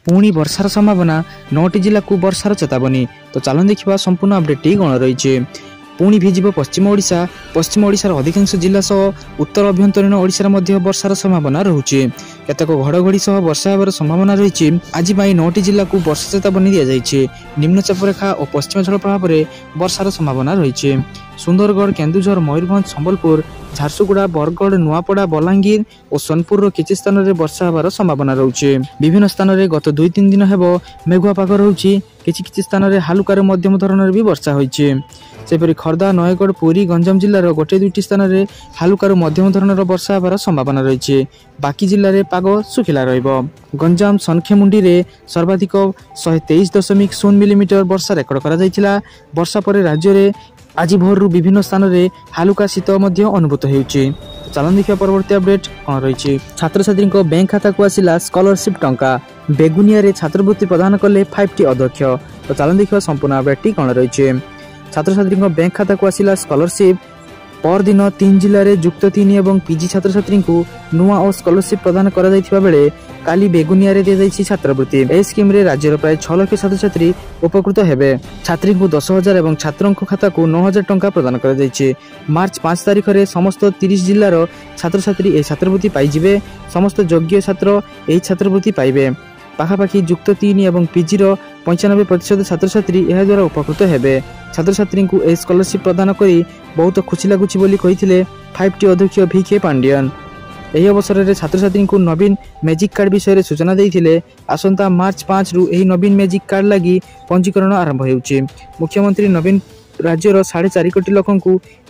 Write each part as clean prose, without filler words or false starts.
पुणी वर्षार संभावना 9टी जिला को वर्षार चेतावनी। तो चलन देखा संपूर्ण अपडेट कौन रही। पुणी भिजिब पश्चिम ओडिशार अधिकांश जिला सह उत्तर अभ्यंतरीण ओडिशार मध्य वर्षार संभावना रहुछि। केतक घड़घड़ी सह वर्षा होबार संभावना रही। आज 9टी जिला को वर्षा चेतावनी दि जाइछि। निम्नचाप रेखा और पश्चिमांचल प्रभाव में वर्षार संभावना रही। सुंदरगढ़, केन्दुझर, मयूरभंज, संबलपुर, झारसुगुड़ा, बरगढ़, नुआपड़ा, बलांगीर और सोनपुर किछि स्थान में वर्षा होबार संभावना रही। विभिन्न स्थान में गत 2-3 दिन हेब मेघुआ पाग रही। किछि स्थान में हालुकार मध्यम धरणर भी वर्षा होइछि। सेपरि खर्दा, नयगढ़, पुरी, गंजाम जिलार 1-2टी स्थान में हालुकार मध्यम धरणर वर्षा होबार संभावना रही। बाकी जिले में पाग सुखिला रहिबो। गंजाम सनखेमुंडी रे सर्वाधिक 123.0 मिलीमीटर वर्षा रेकर्ड करा जायतिला। वर्षा पर राज्य में आज भोर विभिन्न स्थान में हालुका शीत अनुभूत होउछि। चलन देखिया परवर्ती अपडेट कौन रही। छात्र छात्री बैंक खाता को आसिला स्कॉलरशिप टंका। बेगुनिया रे छात्रवृत्ति प्रदान कले 5टी अध्यक्ष। तो चलन देखिया संपूर्ण अपडेट कौन रही। छात्र छात्री बैंक खाता को आसिला स्कॉलरशिप। पर दिन 3 जिले में युक्त 3 और पीजी छात्र छात्री को नुआ और स्कॉलरशिप प्रदान करा जायथिबा बेले काली बेगुनिया रे दे जायछि छात्रवृत्ति। ए स्कीम रे राज्यर प्राय 6 लाख छात्र छात्री उपकृत हेबे। छात्री को 10,000 और छात्रों खाता को 9,000 टंका प्रदान करा जायछि। मार्च 5 तारिख रे समस्त 30 जिलार छात्र छात्री ए छात्रवृत्ति पाइजिबे। समस्त योग्य छात्र ए छात्रवृत्ति पाइबे। पाखापाखि युक्त 3 और पीजी 95% छात्र छात्री यह द्वारा उपकृत हेबे। छात्र छात्री को ए स्कॉलरशिप प्रदान करी बहुत खुशी लगुछि बोली कहिथिले 5टी अध्यक्ष VK पांडियन। यह अवसर में छात्र छात्री को नवीन मैजिक कार्ड विषय सूचना देइथिले। आसंता मार्च 5 रु एही नवीन मैजिक कार्ड लगी पंजीकरण आरंभ होउछि। मुख्यमंत्री नवीन राज्यर 4.5 कोटी लोक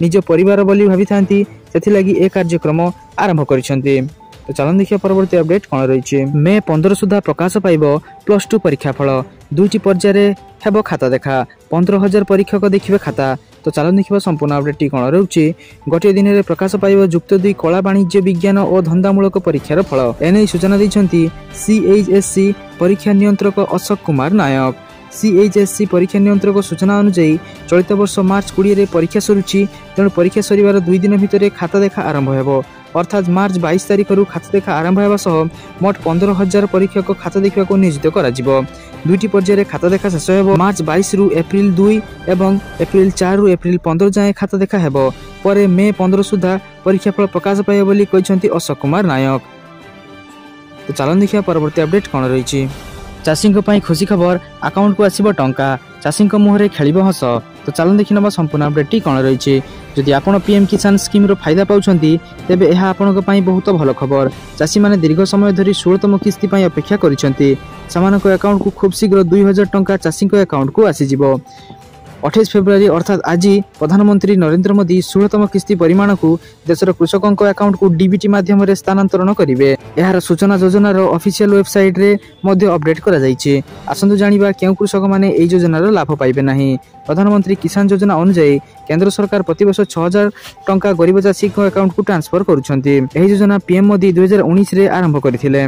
निज परिवार बोली भावी थांती सेथि लगी ए कार्यक्रम आरंभ करिसंती। तो चलन देखिए परवर्ती अपडेट कौन रही। मे 15 सुधा प्रकाश पाइब +2 परीक्षाफल। 2टी पर्यायर हेब खाता देखा। 15,000 परीक्षक देखिए खाता। तो चलन देखा संपूर्ण अपडेट कौन रही। गोटे दिन में प्रकाश पाइब युक्त 2 कला वाणिज्य विज्ञान और धंदामूलक परीक्षार फल। एने सूचना देइछंती CHSC परीक्षा नियंत्रक अशोक कुमार नायक। CHSC परीक्षा नियंत्रक सूचना अनुसार चलित वर्ष मार्च 20 रे परीक्षा सरुछि। तेणु परीक्षा सरिवार 2 दिन भितर खाता देखा आरंभ हेबो। अर्थात मार्च 22 तारिख रु खाता देखा आरंभ होगा सह मोट 15,000 परीक्षक खाता देखा को नियोजित करा जिवो। 2टी पर्यायर खाता देखा शेष हेबो। मार्च 22 रु एप्रिल 2 एवं एप्रिल 4 रु एप्रिल 15 जाए खाता देखा हेबो। परे मे 15 सुधा परीक्षाफल प्रकाश पाइबो बोली कहिसंती अशोक कुमार नायक। तो चलन देखिया परवर्ती अपडेट कौन रही। चाषी खुशी खबर अकाउंट को आसिबो टंका। चाषी मुहरे खेलिबो हस। तो चलन देखि नबा संपूर्ण अपडेट कौन रही। जदि आपण पीएम किसान स्कीम रो फायदा पाउछंती तेबे एहा आपनक पई बहुत भल खबर। चाषी माने दीर्घ समय धरी 16तम किस्ती पई अपेक्षा करिसंती। समानक अकाउंट को खूब शीघ्र 2,000 टंका चाषी अकाउंट को आसीजिवो। 28 फेब्रुआरी अर्थात आज प्रधानमंत्री नरेंद्र मोदी 16तम किस्ती परिमाण को देशर कृषकों अकाउंट को डीबीटी माध्यम रे स्थानांतरण करिवे। एहार सूचना योजनार ऑफिशियल वेबसाइट रे मध्य अपडेट करा जायछि। आसंतु जानिबा केउ कृषक माने एई योजनार लाभ पाइबे नाही। प्रधानमंत्री किसान योजना अनुसार केंद्र सरकार प्रति वर्ष 6,000 टंका गरीब चाषी अकाउंट को ट्रांसफर करुछंती। एही योजना पीएम मोदी 2019 रे आरंभ करथिले।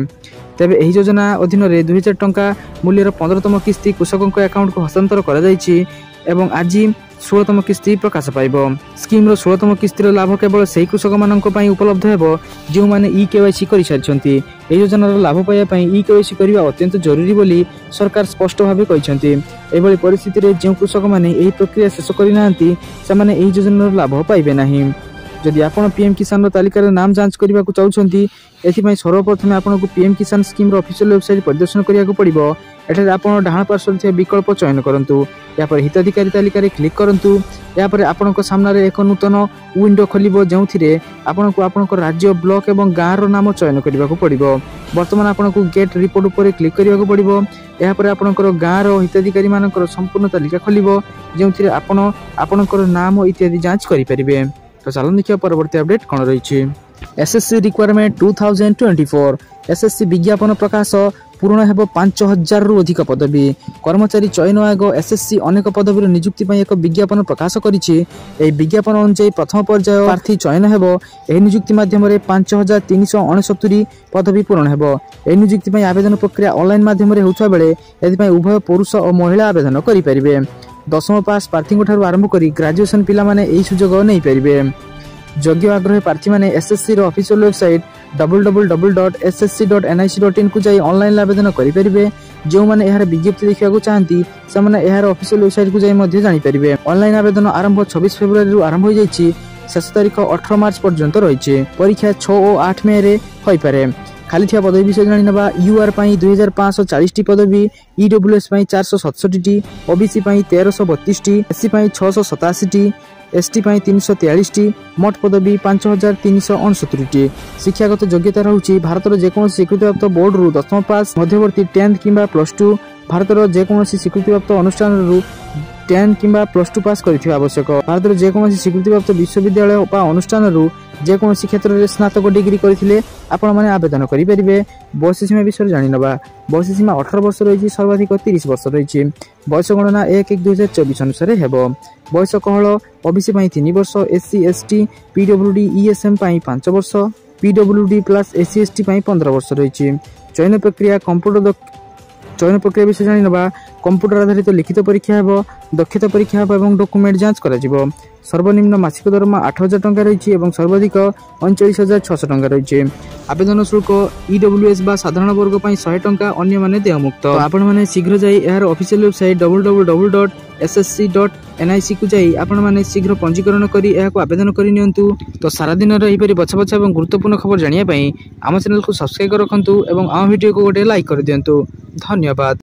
तेबे एही योजना अधीन रे 2,000 टंका मूल्यर 15तम किस्ती कृषकों अकाउंट को हस्तांतर करा जायछि एवं आज 16तम किस्ती प्रकाश पाइब। स्कीम रो 16तम किस्तीर लाभ केवल सही कृषक मानक पई उपलब्ध हेबो जो माने EKYC करि सारिछंती। एही योजनार लाभ पाइबा पई EKYC करिवा अत्यंत जरूरी बोली सरकार स्पष्ट भाबे कहिसंती। एभली परिस्थिति रे जे कृषक माने एही प्रक्रिया शेष करि नाहंती से माने एही योजनार लाभ पाइबे नाही। जदि आपण पीएम किसान तालिकार नाम जांच करने को चाहते एथि सर्वप्रथम आपको पीएम किसान स्कीम ऑफिशियल वेबसाइट परिदर्शन करने पड़ो। एठारे आपण डाहाण पार्श्व विकल्प चयन करूँ। यापर हिताधिकारी तालिकार क्लिक करूँ। यापर आपण सामने एक नूतन विंडो खोल जो आपको राज्य ब्लॉक और गाँव नाम चयन करने को पड़ो। बर्तमान आपको गेट रिपोर्ट उपर क्लिक करने को पड़ो। यापर आपणकर गाँव हिताधिकारी मान संपूर्ण तालिका खोल जो आपणकर नाम इत्यादि जांच करें। तो चलन देखिए परवर्ती अपडेट कौन रही। एसएससी रिक्वायरमेंट 2024 एसएससी विज्ञापन प्रकाश पूर्ण हेब 5,000 रु अधिक पदवी। कर्मचारी चयन आयोग एसएससी अनेक पदवीर नियुक्ति एक विज्ञापन प्रकाश करिछि। एही विज्ञापन अनुसार प्रथम पर्याय प्रार्थी चयन हेब। एही नियुक्ति माध्यम 5,369 पदवी पूर्ण हेब। एही नियुक्ति आवेदन प्रक्रिया ऑनलाइन माध्यम होउछा बेले एथि उभय पुरुष और महिला आवेदन करि परिबे। 10th पास प्रार्थी आरंभ कर ग्रेजुएशन पिला माने एही सुजोग नै परिबे। योग्य आग्रही प्रार्थी माने एसएससी रो ऑफिशियल वेबसाइट www.ssc.nic.in को जाई ऑनलाइन आवेदन करि परिबे। जो मैंने यार विज्ञप्ति देखा चाहती से ऑफिशियल वेबसाइट को जाई मध्य जानि परिबे। ऑनलाइन आवेदन आरंभ 26 फेब्रुआरी आरंभ हो जाइछि। शेष तारीख 18 मार्च पर्यंत रही। परीक्षा 6 और 8 मे रे होई पारे। खाली थिया पदवी विषय जानि नबा। यूआर पई 2540 टी पदवी, ईडब्ल्यूएस पई 467 टी, ओबीसी पई 1332 टी, एससी पई 687 टी, एसटी पई 343 टी, मोट पदवी 5369 टी। शिक्षागत योग्यता रहउछि भारतर जेकोसी स्वीकृतिप्राप्त बोर्ड रु 10th पास, मध्यवर्ती 10th किंबा +2, भारतर जेकोसी स्वीकृतिप्राप्त अनुष्ठान रु 10 किंबा +2 पास करिथिबा आवश्यक। भारतर जेकोसी स्वीकृतिप्राप्त विश्वविद्यालय वा अनुष्ठान रु जेकोसी क्षेत्र में स्नातक डिग्री करथिले आपण माने आवेदन करि परिबे। बयस सीमा विषय जानि नबा। बयस सीमा 18 वर्ष रही। सर्वाधिक 30 वर्ष रही। बयस गणना 1/1/2024 अनुसार हेबो। बयस कहल ओबीसी पई 3 वर्ष, एससी एसटी पीडब्ल्यूडी ईएसएम पई 5 वर्ष, पीडब्ल्यूडी प्लस एससी एसटी पई 15 वर्ष रही। चयन प्रक्रिया विषय जानि नबा। कंप्यूटर आधारित लिखित परीक्षा हेबो, दक्षता परीक्षा हेबो एवं डॉक्यूमेंट जांच करा जिवो। सर्वनिम्न मासिक दरमा 8000 टंका रही और सर्वाधिक 39600 टंका रही। आवेदन शुल्क ईडब्ल्यूएस बा साधारण वर्ग पर 100 टंका, अन्य माने देयमुक्त। आपण माने शीघ्र जाई यार ऑफिशियल वेबसाइट www.ssc.nic को जाई आपण माने शीघ्र पंजीकरण करी एहाको आवेदन करि नियंतु। तो सारा दिन रही परि बछ बछ एवं गुरुत्वपूर्ण खबर जानिया पई आम चैनल को सब्सक्राइब रखंतु एवं आम वीडियो को गोटे लाइक कर दियंतु। धन्यवाद।